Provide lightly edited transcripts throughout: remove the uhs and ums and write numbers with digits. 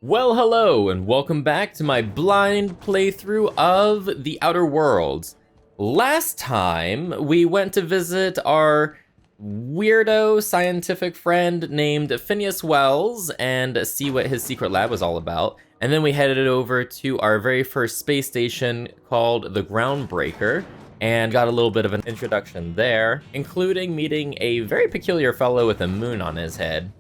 Well, hello, and welcome back to my blind playthrough of The Outer Worlds. Last time, we went to visit our weirdo scientific friend named Phineas Welles and see what his secret lab was all about. And then we headed over to our very first space station called the Groundbreaker and got a little bit of an introduction there, including meeting a very peculiar fellow with a moon on his head.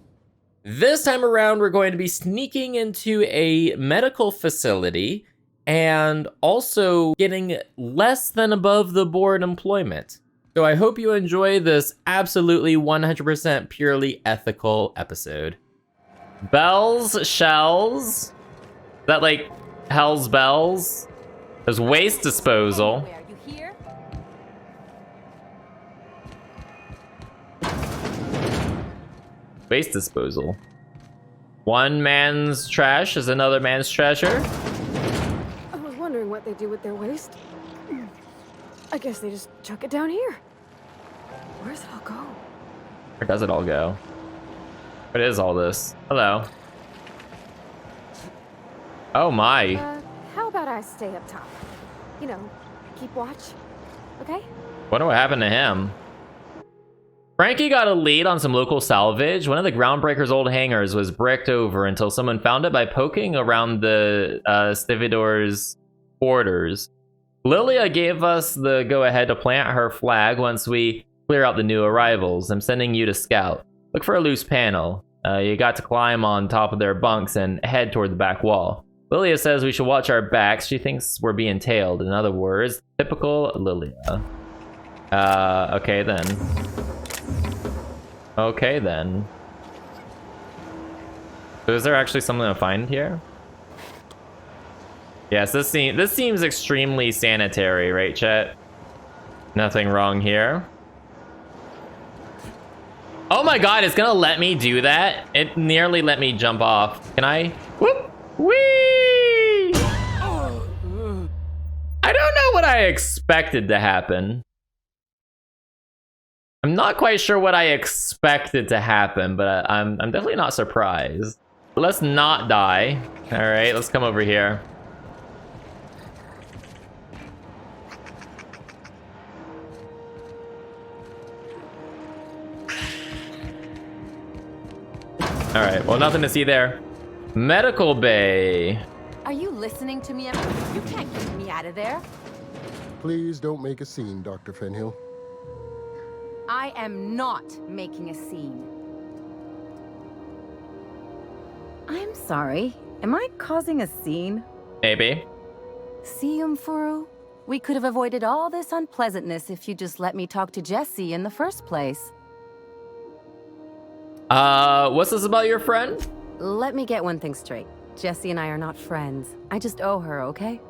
This time around, we're going to be sneaking into a medical facility and also getting less than above the board employment. So I hope you enjoy this absolutely 100% purely ethical episode. Bells, shells. Is that like Hell's Bells? There's waste disposal. Hey, are you here? Waste disposal. One man's trash is another man's treasure. I was wondering what they do with their waste. I guess they just chuck it down here. Where's it all go? Where does it all go? What is all this? Hello. Oh my. How about I stay up top? You know, keep watch, okay? Wonder what happened to him. Frankie got a lead on some local salvage. One of the Groundbreaker's old hangars was bricked over until someone found it by poking around the Stevedores' quarters. Lilia gave us the go-ahead to plant her flag once we clear out the new arrivals. I'm sending you to scout. Look for a loose panel. You got to climb on top of their bunks and head toward the back wall. Lilia says we should watch our backs. She thinks we're being tailed. In other words, typical Lilia. Okay then. Okay then. So is there actually something to find here? Yes, this seems extremely sanitary, right, chat? Nothing wrong here. Oh my god, it's gonna let me do that? It nearly let me jump off. Can I? Whoop! Whee! I don't know what I expected to happen. I'm not quite sure what I expected to happen, but I'm definitely not surprised. Let's not die. All right, let's come over here. All right, well, nothing to see there. Medical bay. Are you listening to me? You can't get me out of there. Please don't make a scene, Dr. Fenhill. I am not making a scene. I'm sorry. Am I causing a scene? Maybe. See, Furu? We could have avoided all this unpleasantness if you just let me talk to Jessie in the first place. What's this about your friend? Let me get one thing straight. Jessie and I are not friends. I just owe her, okay?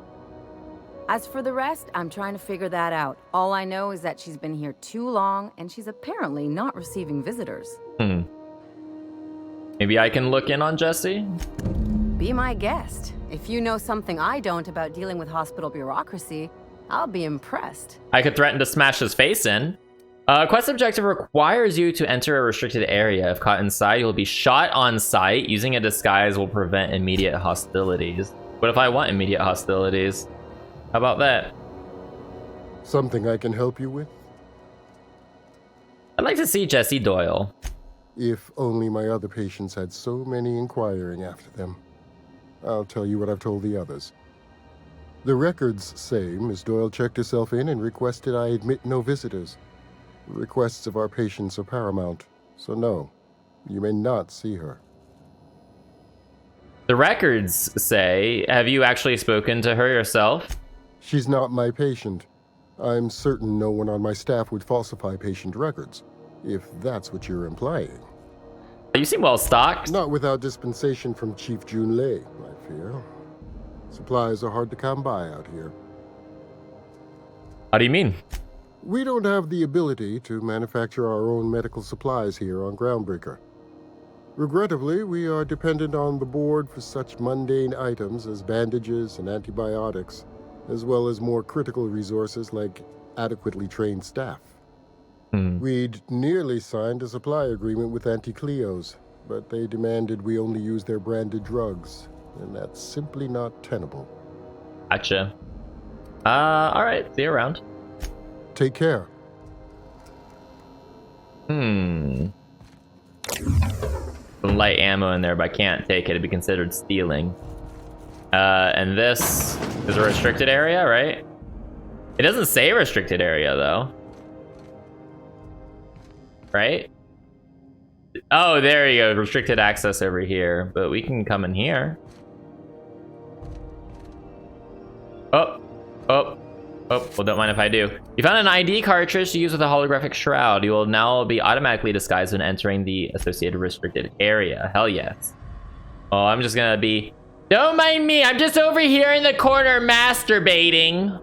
As for the rest, I'm trying to figure that out. All I know is that she's been here too long, and she's apparently not receiving visitors. Maybe I can look in on Jessie? Be my guest. If you know something I don't about dealing with hospital bureaucracy, I'll be impressed. I could threaten to smash his face in. Quest objective requires you to enter a restricted area. If caught inside, you'll be shot on sight. Using a disguise will prevent immediate hostilities. What if I want immediate hostilities? How about that? Something I can help you with? I'd like to see Jessie Doyle. If only my other patients had so many inquiring after them. I'll tell you what I've told the others. The records say Miss Doyle checked herself in and requested I admit no visitors. The requests of our patients are paramount, so no, you may not see her. The records say, have you actually spoken to her yourself? She's not my patient. I'm certain no one on my staff would falsify patient records, if that's what you're implying. You seem well stocked. Not without dispensation from Chief Junlei, I fear. Supplies are hard to come by out here. How do you mean? We don't have the ability to manufacture our own medical supplies here on Groundbreaker. Regrettably, we are dependent on the board for such mundane items as bandages and antibiotics, as well as more critical resources like adequately trained staff. We'd nearly signed a supply agreement with Anti-Cleos, but they demanded we only use their branded drugs. and that's simply not tenable. Gotcha. Alright, see you around. Take care. Some light ammo in there, but I can't take it. It'd be considered stealing. And this is a restricted area, right? It doesn't say restricted area, though. Right? Oh, there you go. Restricted access over here. But we can come in here. Oh. Well, don't mind if I do. You found an ID cartridge to use with a holographic shroud. You will now be automatically disguised when entering the associated restricted area. Hell yes. Oh, I'm just gonna be... Don't mind me. I'm just over here in the corner masturbating.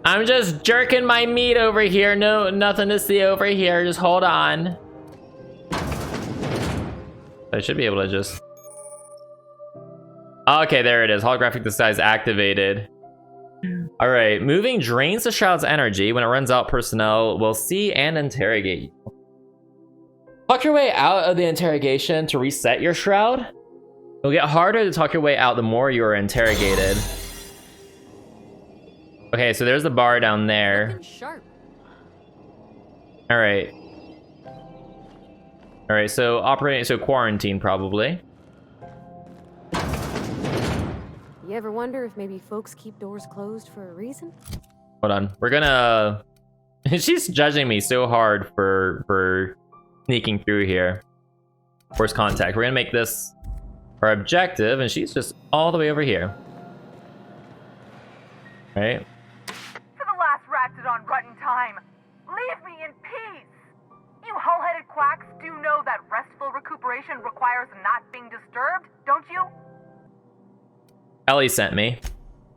I'm just jerking my meat over here. No, nothing to see over here. Just hold on. I should be able to just... Okay, there it is. Holographic disguise activated. All right, moving drains the shroud's energy. When it runs out, personnel will see and interrogate you. Talk your way out of the interrogation to reset your shroud. It'll get harder to talk your way out the more you are interrogated. Okay, so there's the bar down there. All right. All right, so quarantine probably. You ever wonder if maybe folks keep doors closed for a reason? Hold on, we're gonna... She's judging me so hard for sneaking through here. Force contact. We're gonna make this our objective, and she's just all the way over here. Right? For the last ratted on rotten time, leave me in peace! You hull-headed quacks do know that restful recuperation requires not being disturbed, don't you? Ellie sent me.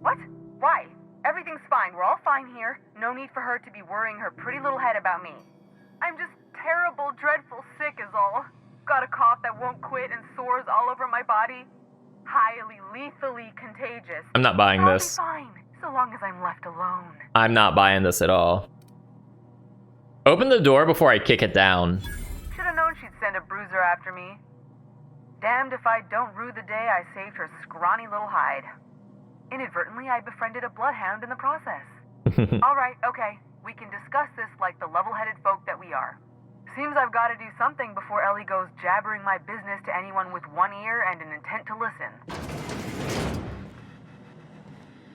What? Why? Everything's fine. We're all fine here. No need for her to be worrying her pretty little head about me. I'm just terrible, dreadful sick is all. Got a cough that won't quit and sores all over my body. Highly, lethally contagious. I'm not buying this. I'll be fine, so long as I'm left alone. I'm not buying this at all. Open the door before I kick it down. Should've known she'd send a bruiser after me. Damned if I don't rue the day I saved her scrawny little hide. Inadvertently, I befriended a bloodhound in the process. Alright, okay. We can discuss this like the level-headed folk that we are. Seems I've got to do something before Ellie goes jabbering my business to anyone with one ear and an intent to listen.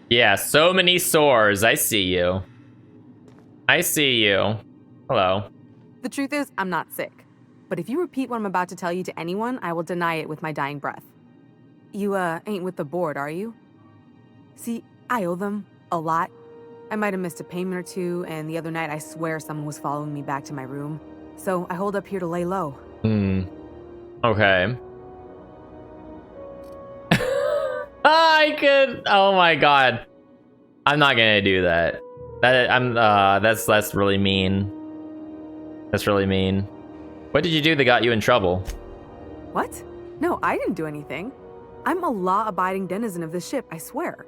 Yeah, so many sores. I see you. I see you. Hello. The truth is, I'm not sick. But if you repeat what I'm about to tell you to anyone, I will deny it with my dying breath. You, ain't with the board, are you? See, I owe them a lot. I might have missed a payment or two, and the other night I swear someone was following me back to my room. So I hold up here to lay low. Okay. I could... Oh my god. I'm not gonna do that. That's really mean. That's really mean. What did you do that got you in trouble? What? No, I didn't do anything. I'm a law-abiding denizen of this ship, I swear.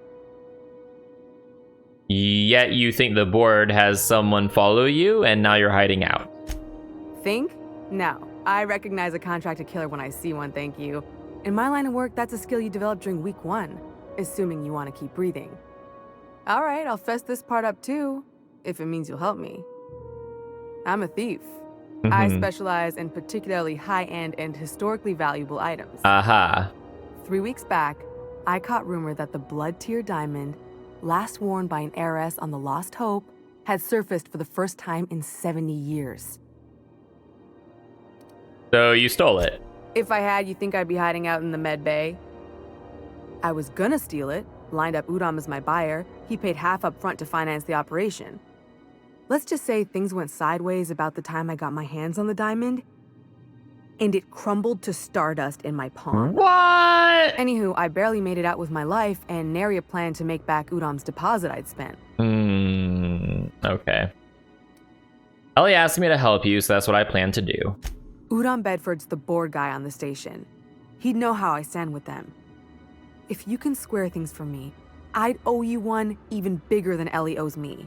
Yet you think the board has someone follow you, and now you're hiding out. Think? No. I recognize a contracted killer when I see one, thank you. In my line of work, that's a skill you develop during week 1, assuming you want to keep breathing. All right, I'll fess this part up too, if it means you'll help me. I'm a thief. I specialize in particularly high-end and historically valuable items. Aha. 3 weeks back, I caught rumor that the blood-tier diamond, last worn by an heiress on the Lost Hope, had surfaced for the first time in 70 years. So you stole it? If I had, you think I'd be hiding out in the med bay? I was gonna steal it, lined up Udom as my buyer. He paid half up front to finance the operation. Let's just say things went sideways about the time I got my hands on the diamond, and it crumbled to stardust in my palm. What? Anywho, I barely made it out with my life, and nary a plan to make back Udom's deposit I'd spent. Okay. Ellie asked me to help you, so that's what I plan to do. Udom Bedford's the board guy on the station. He'd know how I stand with them. If you can square things for me, I'd owe you one even bigger than Ellie owes me.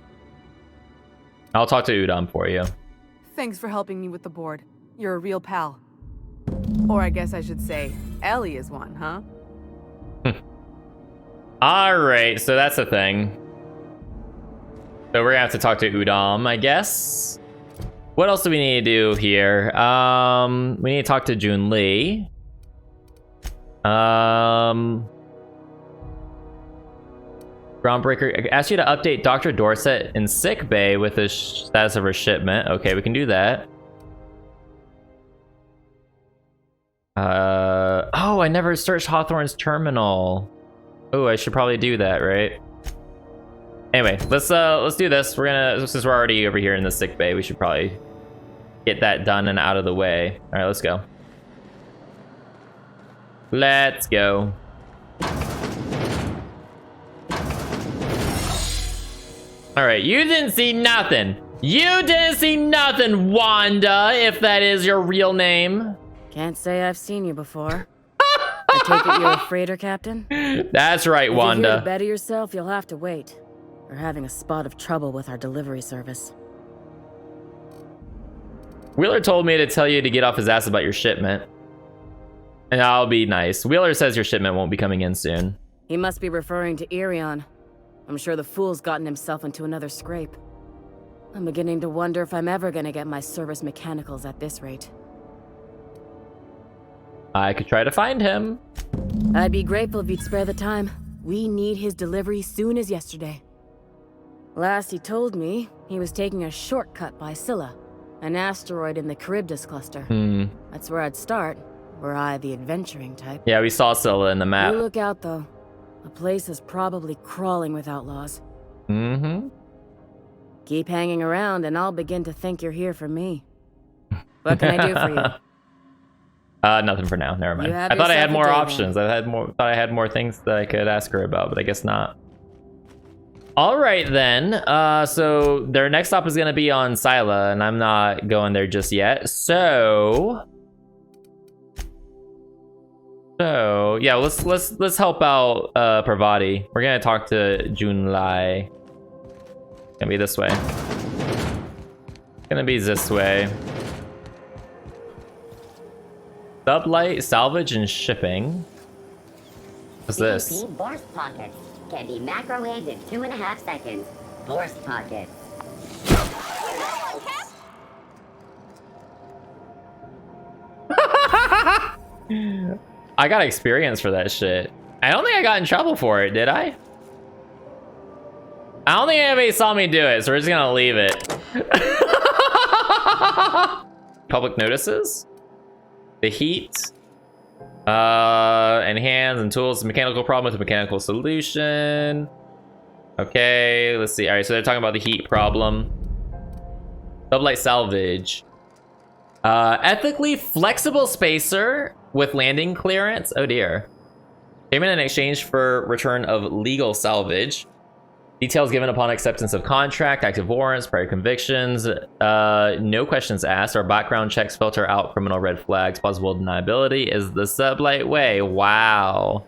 I'll talk to Udom for you. Thanks for helping me with the board. You're a real pal. Or I guess I should say, Ellie is one, huh? Alright, so that's a thing. So we're gonna have to talk to Udom, I guess. What else do we need to do here? We need to talk to Jun Lee. Groundbreaker asked you to update Dr. Dorset in sick bay with the status of her shipment. Okay, we can do that. Oh, I never searched Hawthorne's terminal. Oh, I should probably do that, right? Anyway, let's do this. We're gonna, since we're already over here in the sick bay, we should probably get that done and out of the way. All right, let's go. Let's go. All right, you didn't see nothing. You didn't see nothing, Wanda, if that is your real name. Can't say I've seen you before. I take it you're a freighter captain? That's right, If you're here Wanda. to better yourself, you'll have to wait. We're having a spot of trouble with our delivery service. Wheeler told me to tell you to get off his ass about your shipment. And I'll be nice. Wheeler says your shipment won't be coming in soon. He must be referring to Irion. I'm sure the fool's gotten himself into another scrape. I'm beginning to wonder if I'm ever gonna get my service mechanicals at this rate. I could try to find him. I'd be grateful if you'd spare the time. We need his delivery soon as yesterday. Last he told me, he was taking a shortcut by Scylla, an asteroid in the Charybdis cluster. That's where I'd start, were I the adventuring type. Yeah, we saw Scylla in the map. You look out, though. The place is probably crawling with outlaws. Mm-hmm. Keep hanging around, and I'll begin to think you're here for me. What can I do for you? Nothing for now. Never mind. You have I thought I had yourself a more day, options. Thought I had more things that I could ask her about, but I guess not. All right then. So their next stop is gonna be on Scylla, and I'm not going there just yet. So yeah, let's help out Parvati. We're gonna talk to Junlai. Gonna be this way. Gonna be this way. Sublight, salvage, and shipping. What's this? Burst pockets can be macrowaved in 2.5 seconds. Burst pockets. I got experience for that shit. I don't think I got in trouble for it, did I? I don't think anybody saw me do it, so we're just gonna leave it. Public notices? The heat. And hands and tools. Mechanical problem with a mechanical solution. Okay, let's see. All right, so they're talking about the heat problem. Sublight salvage. Ethically flexible spacer with landing clearance. Oh dear. Payment in exchange for return of legal salvage. Details given upon acceptance of contract, active warrants, prior convictions, no questions asked. Our background checks filter out criminal red flags. Plausible deniability is the sublight way. Wow.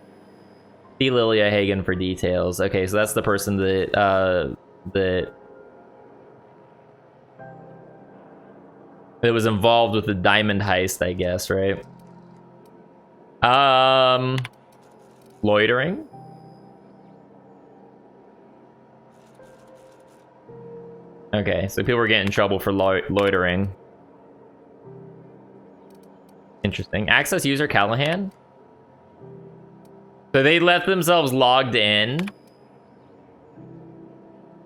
See Lilia Hagen for details. Okay, so that's the person that that was involved with the diamond heist, I guess, right? Loitering. Okay, so people were getting in trouble for loitering. Interesting. Access user Callahan. So they left themselves logged in.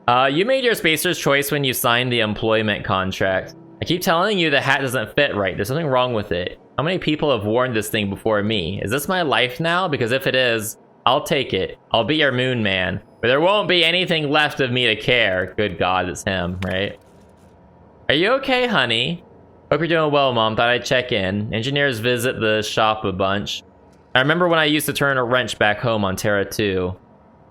You made your spacer's choice when you signed the employment contract. I keep telling you the hat doesn't fit right. There's something wrong with it. How many people have worn this thing before me? Is this my life now? Because if it is, I'll take it. I'll be your moon man. But there won't be anything left of me to care. Good God, it's him, right? Are you okay, honey? Hope you're doing well, Mom. Thought I'd check in. Engineers visit the shop a bunch. I remember when I used to turn a wrench back home on Terra 2.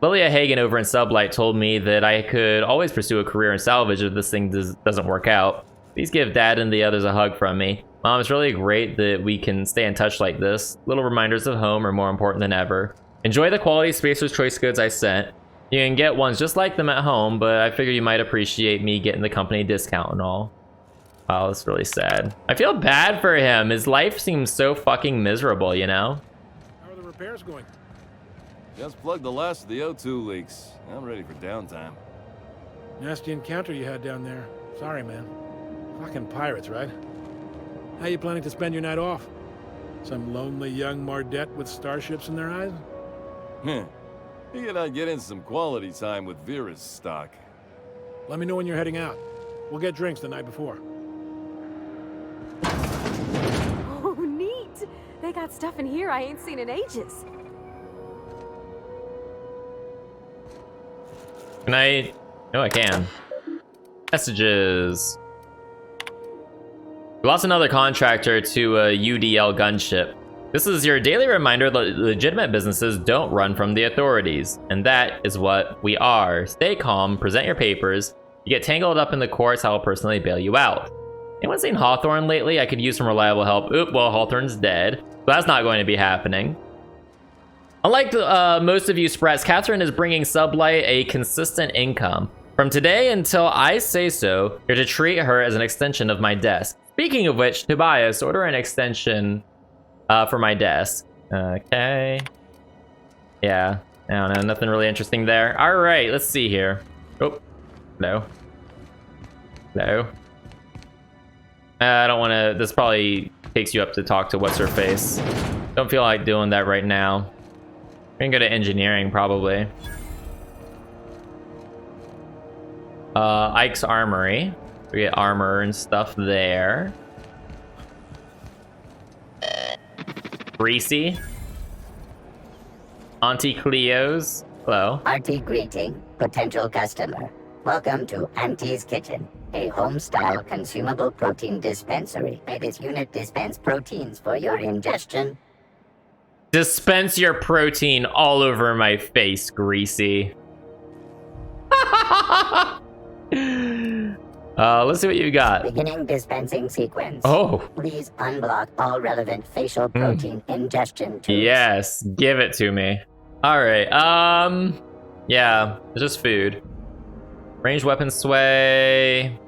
Lilia Hagen over in Sublight told me that I could always pursue a career in salvage if this thing doesn't work out. Please give Dad and the others a hug from me. Mom, it's really great that we can stay in touch like this. Little reminders of home are more important than ever. Enjoy the quality Spacer's Choice goods I sent. You can get ones just like them at home, but I figure you might appreciate me getting the company discount and all. Wow, that's really sad. I feel bad for him. His life seems so fucking miserable, you know? How are the repairs going? Just plugged the last of the O2 leaks. I'm ready for downtime. Nasty encounter you had down there. Sorry, man. Fucking pirates, right? How you planning to spend your night off? Some lonely young Mardette with starships in their eyes? Figured I'd get in some quality time with Vera's stock. Let me know when you're heading out. We'll get drinks the night before. Oh, neat! They got stuff in here I ain't seen in ages. Can I? No, I can. Messages. We lost another contractor to a UDL gunship. This is your daily reminder that legitimate businesses don't run from the authorities. And that is what we are. Stay calm, present your papers. You get tangled up in the courts, I will personally bail you out. Anyone seen Hawthorne lately? I could use some reliable help. Oop, well, Hawthorne's dead. So that's not going to be happening. Unlike most of you sprats, Catherine is bringing Sublight a consistent income. From today until I say so, you're to treat her as an extension of my desk. Speaking of which, Tobias, order an extension for my desk. Okay. Yeah, I don't know, nothing really interesting there. All right, let's see here. Oh, no. No. I don't want to, this probably takes you up to talk to what's-her-face. Don't feel like doing that right now. We're gonna go to engineering, probably. Ike's Armory. We get armor and stuff there. Greasy. Auntie Cleo's. Hello. Hearty greeting, potential customer. Welcome to Auntie's Kitchen, a home-style consumable protein dispensary. May this unit dispense proteins for your ingestion. Dispense your protein all over my face, Greasy. Let's see what you got. Beginning dispensing sequence. Oh. Please unblock all relevant facial protein ingestion tubes. Yes, give it to me. All right. Yeah, it's just food. Ranged weapon sway.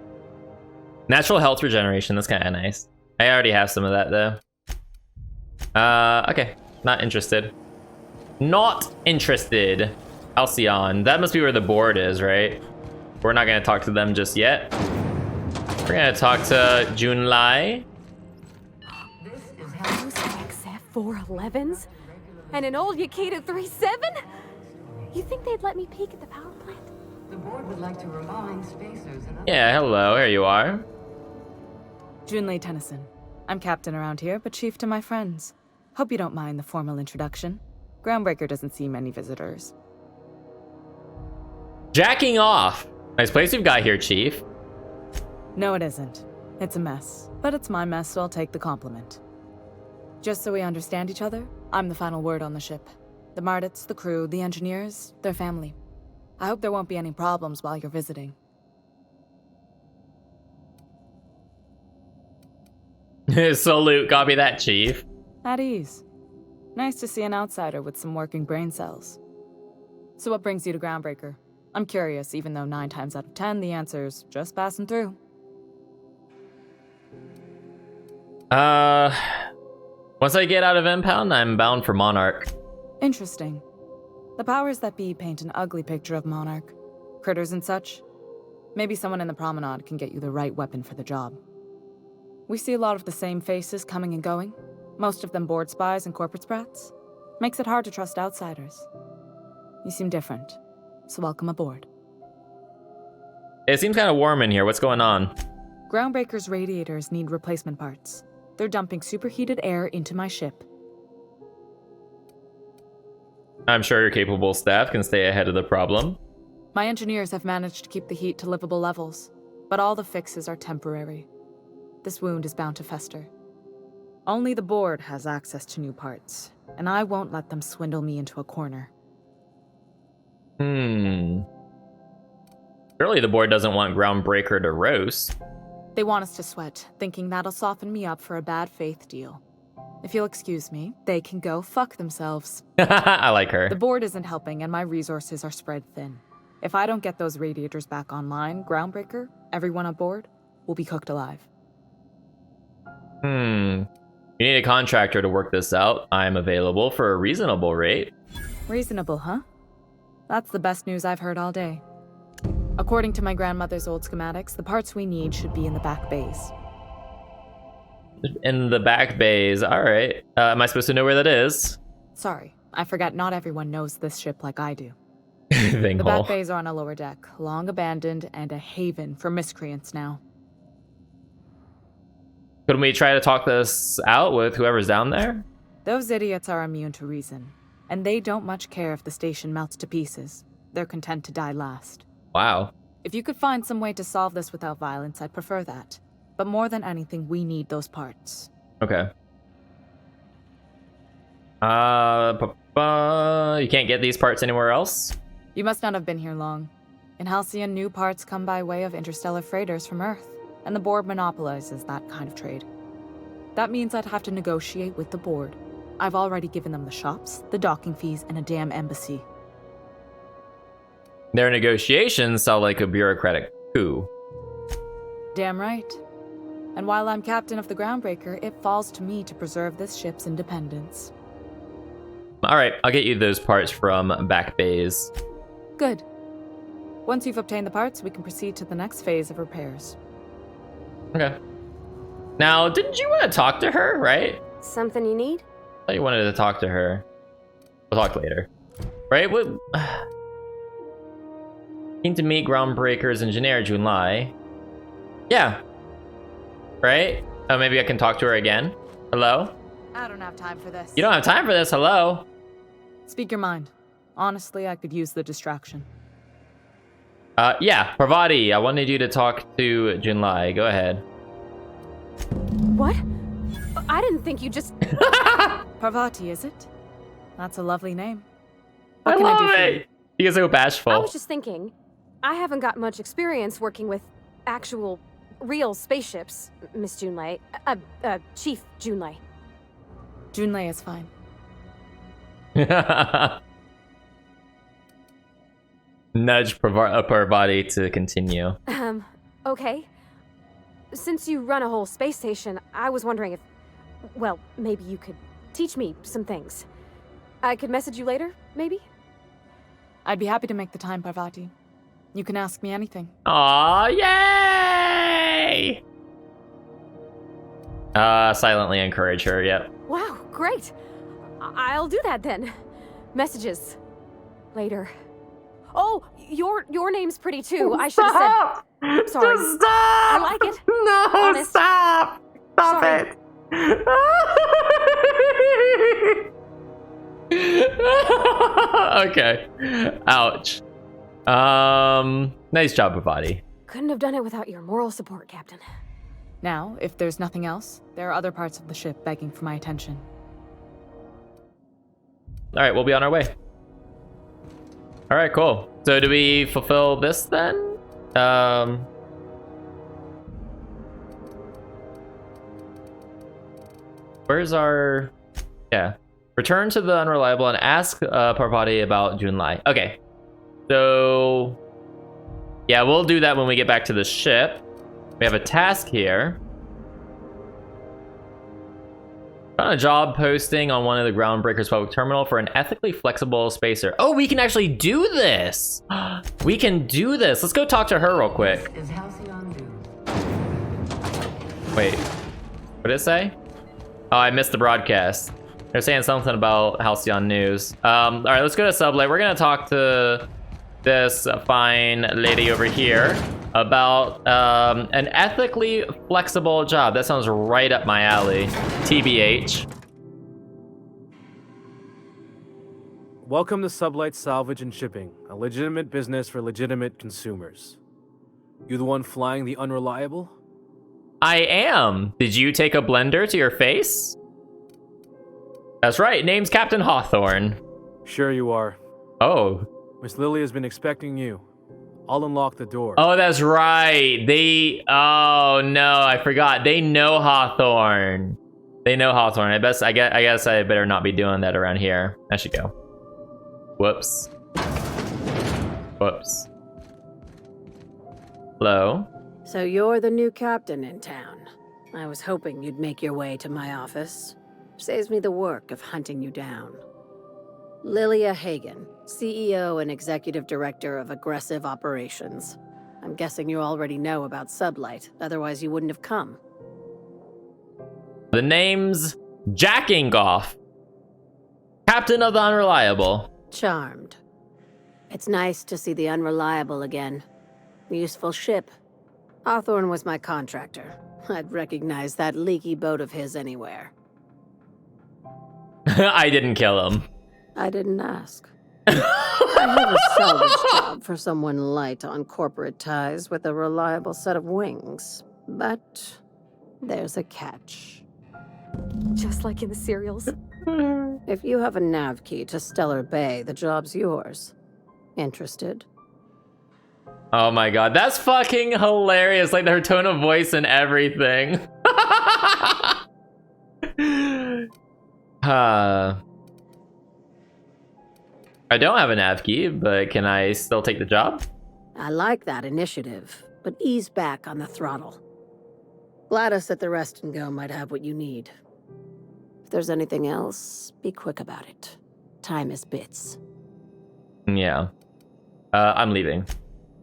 Natural health regeneration. That's kind of nice. I already have some of that though. Okay. Not interested. Not interested. Halcyon. That must be where the board is, right? We're not gonna talk to them just yet. We're gonna talk to Junlai. Those XF411s? And an old Yakita 37? You think they'd let me peek at the power plant? The board would like to remind spacers and Yeah, hello, here you are. Junlei Tennyson. I'm captain around here, but chief to my friends. Hope you don't mind the formal introduction. Groundbreaker doesn't see many visitors. Jacking off. Nice place you've got here, Chief. No, it isn't. It's a mess. But it's my mess, so I'll take the compliment. Just so we understand each other, I'm the final word on the ship. The Mardets, the crew, the engineers, their family. I hope there won't be any problems while you're visiting. Salute, copy that, Chief. At ease. Nice to see an outsider with some working brain cells. So what brings you to Groundbreaker? I'm curious, even though 9 times out of 10, the answer's just passing through. Once I get out of Impound, I'm bound for Monarch. Interesting. The powers that be paint an ugly picture of Monarch. Critters and such. Maybe someone in the promenade can get you the right weapon for the job. We see a lot of the same faces coming and going. Most of them board spies and corporate sprats. Makes it hard to trust outsiders. You seem different, so welcome aboard. It seems kind of warm in here. What's going on? Groundbreaker's radiators need replacement parts. They're dumping superheated air into my ship. I'm sure your capable staff can stay ahead of the problem. My engineers have managed to keep the heat to livable levels, but all the fixes are temporary. This wound is bound to fester. Only the board has access to new parts, and I won't let them swindle me into a corner. Surely the board doesn't want Groundbreaker to roast. They want us to sweat, thinking that'll soften me up for a bad faith deal. If you'll excuse me, they can go fuck themselves. I like her. The board isn't helping, and my resources are spread thin. If I don't get those radiators back online, Groundbreaker, everyone aboard, will be cooked alive. You need a contractor to work this out. I'm available for a reasonable rate. Reasonable, huh? That's the best news I've heard all day. According to my grandmother's old schematics, the parts we need should be in the back bays. In the back bays. All right. Am I supposed to know where that is? Sorry, I forgot not everyone knows this ship like I do. Thing The hole. back bays are on a lower deck, long abandoned and a haven for miscreants now. Couldn't we try to talk this out with whoever's down there? Those idiots are immune to reason, and they don't much care if the station melts to pieces. They're content to die last. Wow. If you could find some way to solve this without violence, I'd prefer that. But more than anything, we need those parts. Okay. You can't get these parts anywhere else? You must not have been here long. In Halcyon, new parts come by way of interstellar freighters from Earth, and the board monopolizes that kind of trade. That means I'd have to negotiate with the board. I've already given them the shops, the docking fees, and a damn embassy. Their negotiations sound like a bureaucratic coup. Damn right. And while I'm captain of the Groundbreaker, it falls to me to preserve this ship's independence. All right, I'll get you those parts from back bays. Good. Once you've obtained the parts, we can proceed to the next phase of repairs. Okay. Now, didn't you want to talk to her, right? Something you need? I thought you wanted to talk to her. We'll talk later. Right? What? Need to meet Groundbreaker's engineer, Junlai. Yeah. Right? Oh, maybe I can talk to her again. Hello? I don't have time for this. You don't have time for this. Hello? Speak your mind. Honestly, I could use the distraction. Yeah, Parvati, I wanted you to talk to Junlai. Go ahead. What? I didn't think you just... Parvati, is it? That's a lovely name. I What can love I do for it. you? He is so bashful. I was just thinking, I haven't got much experience working with actual, real spaceships, Miss Junlei. Chief Junlei. Junlei is fine. Nudge Parvati to continue. Okay. Since you run a whole space station, I was wondering if, well, maybe you could teach me some things. I could message you later, maybe? I'd be happy to make the time, Parvati. You can ask me anything. Aw, yay! Silently encourage her, yep. Wow, great. I'll do that then. Messages. Later. Oh, your name's pretty too. I should have said. Sorry. Just stop! I like it. No, Honest. stop! Stop Sorry. it! Okay. Ouch. Nice job, Parvati. Couldn't have done it without your moral support, Captain. Now, if there's nothing else, there are other parts of the ship begging for my attention. All right, we'll be on our way. All right, cool. So do we fulfill this then? Where's our... Yeah. Return to the Unreliable and ask Parvati about Junlai. Okay. So... Yeah, we'll do that when we get back to the ship. We have a task here. Found a job posting on one of the Groundbreaker's public terminal for an ethically flexible spacer. Oh, we can actually do this! We can do this! Let's go talk to her real quick. Is Halcyon due? Wait, what did it say? Oh, I missed the broadcast. They're saying something about Halcyon News. All right, let's go to Sublight. We're gonna talk to this fine lady over here about an ethically flexible job. That sounds right up my alley. TBH. Welcome to Sublight Salvage and Shipping, a legitimate business for legitimate consumers. You the one flying the Unreliable? I am. Did you take a blender to your face? That's right, name's Captain Hawthorne. Sure you are. Oh. Miss Lily has been expecting you. I'll unlock the door. Oh, that's right. Oh no, I forgot. They know Hawthorne. They know Hawthorne. I guess I better not be doing that around here. I should go. Whoops. Whoops. Hello? So you're the new captain in town. I was hoping you'd make your way to my office. Saves me the work of hunting you down. Lilia Hagen, CEO and Executive Director of Aggressive Operations. I'm guessing you already know about Sublight, otherwise you wouldn't have come. The name's Jack Ingoff, Captain of the Unreliable. Charmed. It's nice to see the Unreliable again. Useful ship. Hawthorne was my contractor. I'd recognize that leaky boat of his anywhere. I didn't kill him. I didn't ask. I have a salvage job for someone light on corporate ties with a reliable set of wings. But there's a catch. Just like in the serials. If you have a nav key to Stellar Bay, the job's yours. Interested? Oh my god, that's fucking hilarious. Like her tone of voice and everything. I don't have a nav key, but can I still take the job? I like that initiative, but ease back on the throttle. Gladys at the Rest and Go might have what you need. If there's anything else, be quick about it. Time is bits. Yeah. I'm leaving.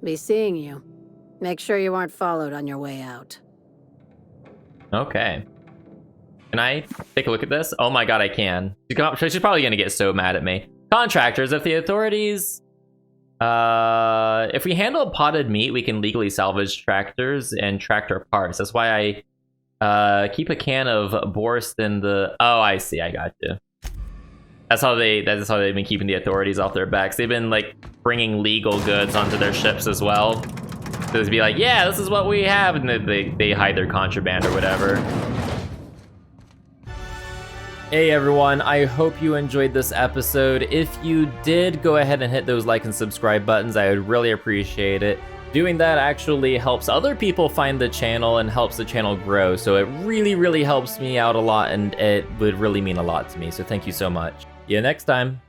Be seeing you. Make sure you aren't followed on your way out. Okay. Can I take a look at this? Oh my god, I can. She's probably gonna get so mad at me. Contractors, if the authorities... if we handle potted meat, we can legally salvage tractors and tractor parts. That's why I keep a can of Borscht in the... Oh, I see, I got you. That's how they've been keeping the authorities off their backs. They've been, like, bringing legal goods onto their ships as well. So they'd be like, yeah, this is what we have, and they hide their contraband or whatever. Hey everyone, I hope you enjoyed this episode. If you did, go ahead and hit those like and subscribe buttons. I would really appreciate it. Doing that actually helps other people find the channel and helps the channel grow. So it really, really helps me out a lot, and it would really mean a lot to me. So thank you so much. See you next time.